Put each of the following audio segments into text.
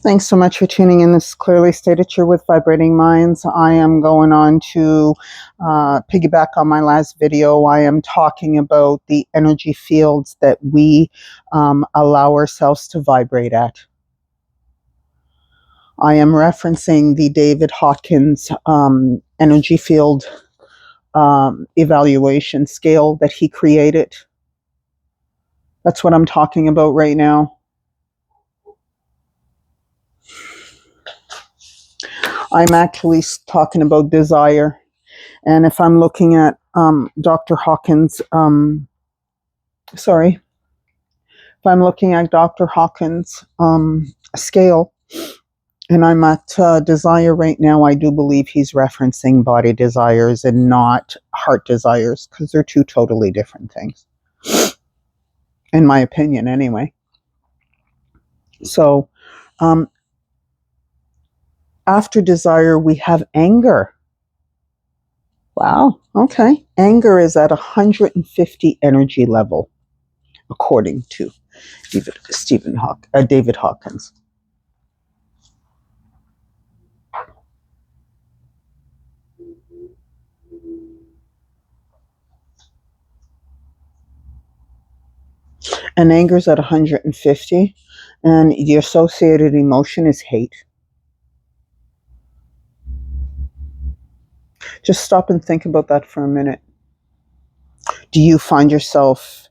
Thanks so much for tuning in. This is clearly stated you're with Vibrating Minds. I am going on to piggyback on my last video. I am talking about the energy fields that we allow ourselves to vibrate at. I am referencing the David Hawkins energy field evaluation scale that he created. That's what I'm talking about right now. I'm actually talking about desire. And if I'm looking at Dr. Hawkins, if I'm looking at Dr. Hawkins' scale, and I'm at desire right now, I do believe he's referencing body desires and not heart desires, because they're two totally different things, in my opinion, anyway. So, after desire, we have anger. Wow, okay. Anger is at 150 energy level, according to David Hawkins. And anger's at 150, and the associated emotion is hate. Just stop and think about that for a minute. Do you find yourself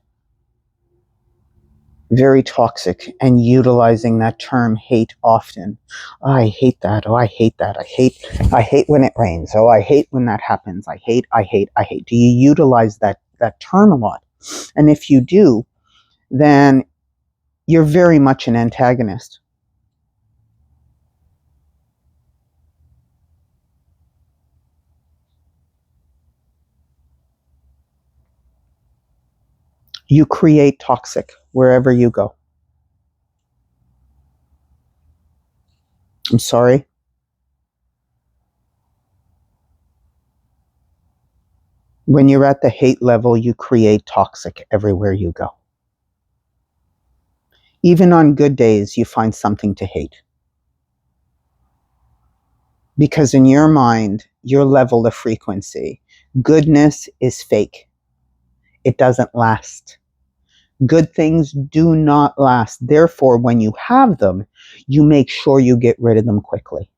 very toxic and utilizing that term hate often? Oh, I hate that. Oh, I hate that. I hate when it rains. Oh, I hate when that happens. I hate. Do you utilize that term a lot? And if you do, then you're very much an antagonist. You create toxic wherever you go. I'm sorry. When you're at the hate level, you create toxic everywhere you go. Even on good days, you find something to hate. Because in your mind, your level of frequency, goodness is fake. It doesn't last. Good things do not last. Therefore, when you have them, you make sure you get rid of them quickly.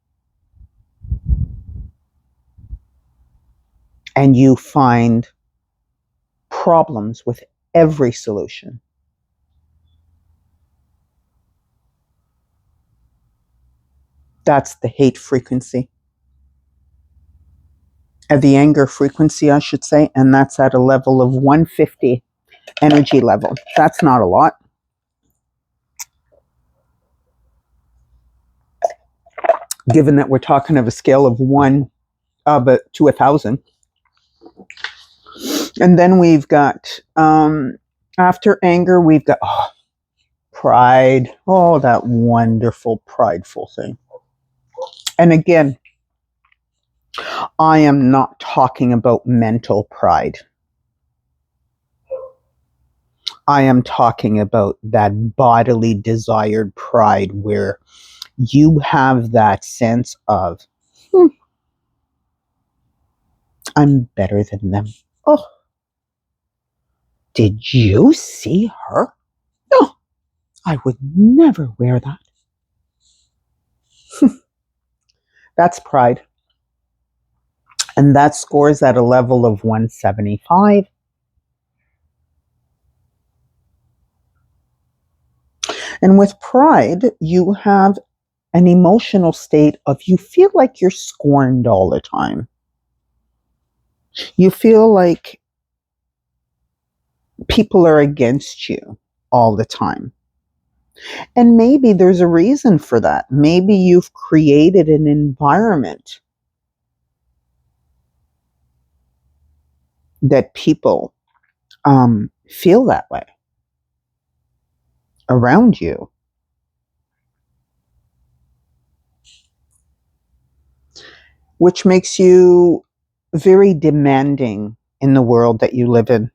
And you find problems with every solution. That's the hate frequency. The anger frequency, I should say, and that's at a level of 150 energy level. That's not a lot. Given that we're talking of a scale of 1 to 1,000. And then we've got, after anger, we've got pride. Oh, that wonderful, prideful thing. And again, I am not talking about mental pride. I am talking about that bodily desired pride where you have that sense of, I'm better than them. Oh, did you see her? No, I would never wear that. That's pride. And that scores at a level of 175. And with pride, you have an emotional state of you feel like you're scorned all the time. You feel like people are against you all the time. And maybe there's a reason for that. Maybe you've created an environment that people feel that way around you. Which makes you very demanding in the world that you live in.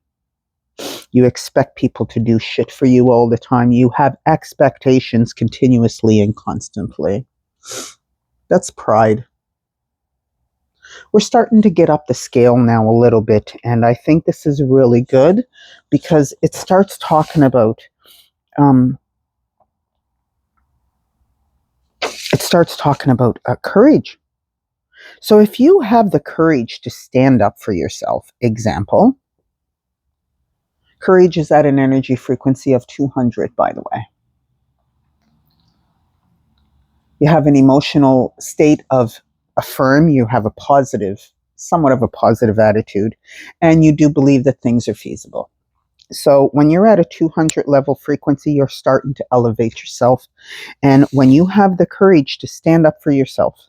You expect people to do shit for you all the time. You have expectations continuously and constantly. That's pride. We're starting to get up the scale now a little bit, and I think this is really good because it starts talking about courage. So if you have the courage to stand up for yourself, example, courage is at an energy frequency of 200, by the way. You have an emotional state of affirm, you have a positive, somewhat of a positive attitude, and you do believe that things are feasible. So when you're at a 200 level frequency, you're starting to elevate yourself. And when you have the courage to stand up for yourself,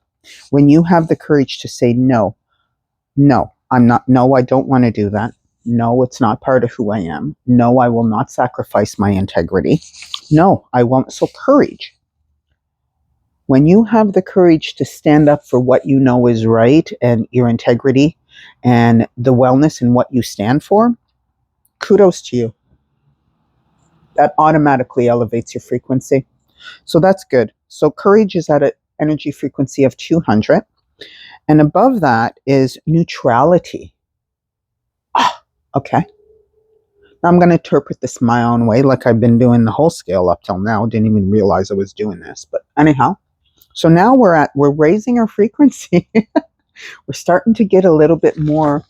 when you have the courage to say, no, no, I don't want to do that. No, it's not part of who I am. No, I will not sacrifice my integrity. No, I won't. So courage. When you have the courage to stand up for what you know is right and your integrity and the wellness and what you stand for, kudos to you. That automatically elevates your frequency. So that's good. So courage is at an energy frequency of 200. And above that is neutrality. Okay. Now I'm going to interpret this my own way, like I've been doing the whole scale up till now. Didn't even realize I was doing this. But anyhow, so now we're raising our frequency. We're starting to get a little bit more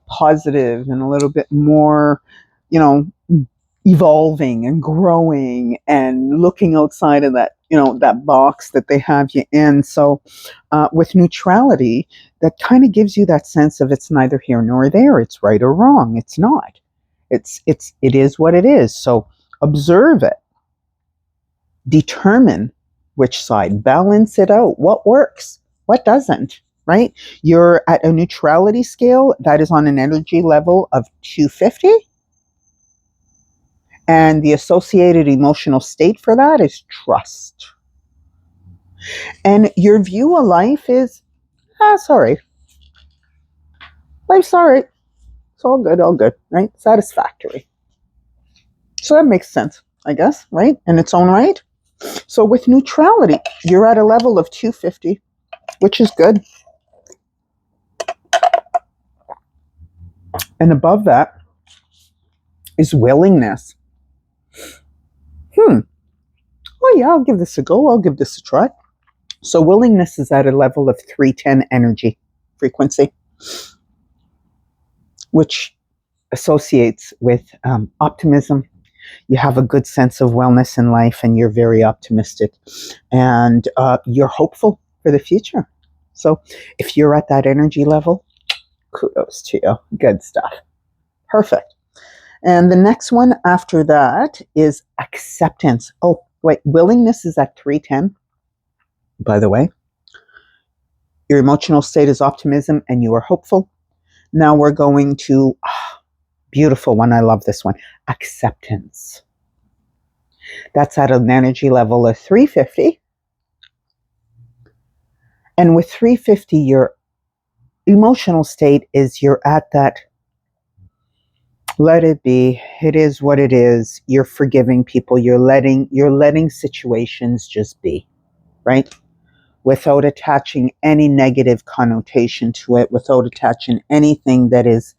positive and a little bit more, evolving and growing and looking outside of that, that box that they have you in. So with neutrality, that kind of gives you that sense of it's neither here nor there. It's right or wrong. It's not. It is what it is. So observe it. Determine which side. Balance it out. What works? What doesn't? Right? You're at a neutrality scale that is on an energy level of 250. And the associated emotional state for that is trust. And your view of life is, sorry. Life's all right. It's all good, right? Satisfactory. So that makes sense, I guess, right? In its own right. So with neutrality, you're at a level of 250, which is good. And above that is willingness. Oh yeah, I'll give this a go. I'll give this a try. So willingness is at a level of 310 energy frequency, which associates with optimism. You have a good sense of wellness in life and you're very optimistic and you're hopeful for the future. So if you're at that energy level, kudos to you. Good stuff. Perfect. And the next one after that is acceptance. Oh, wait, willingness is at 310, by the way. Your emotional state is optimism and you are hopeful. Now we're going to, beautiful one, I love this one, acceptance. That's at an energy level of 350. And with 350, your emotional state is you're at that, let it be, it is what it is. You're forgiving people. You're letting situations just be, right? Without attaching any negative connotation to it, without attaching anything that is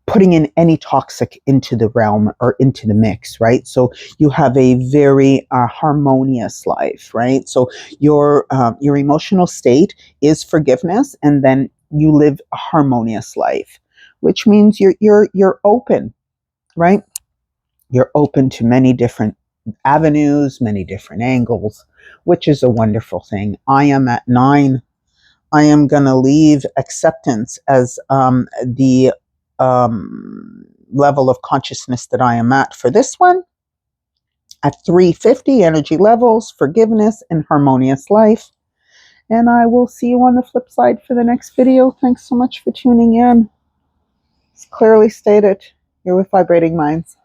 putting in any toxic into the realm or into the mix, right? So you have a very harmonious life, right? So your emotional state is forgiveness, and then you live a harmonious life, which means you're open, right? You're open to many different avenues, many different angles, which is a wonderful thing. I am at 9. I am going to leave acceptance as the level of consciousness that I am at for this one. At 350 energy levels, forgiveness and harmonious life. And I will see you on the flip side for the next video. Thanks so much for tuning in. It's clearly stated, you're with Vibrating Minds.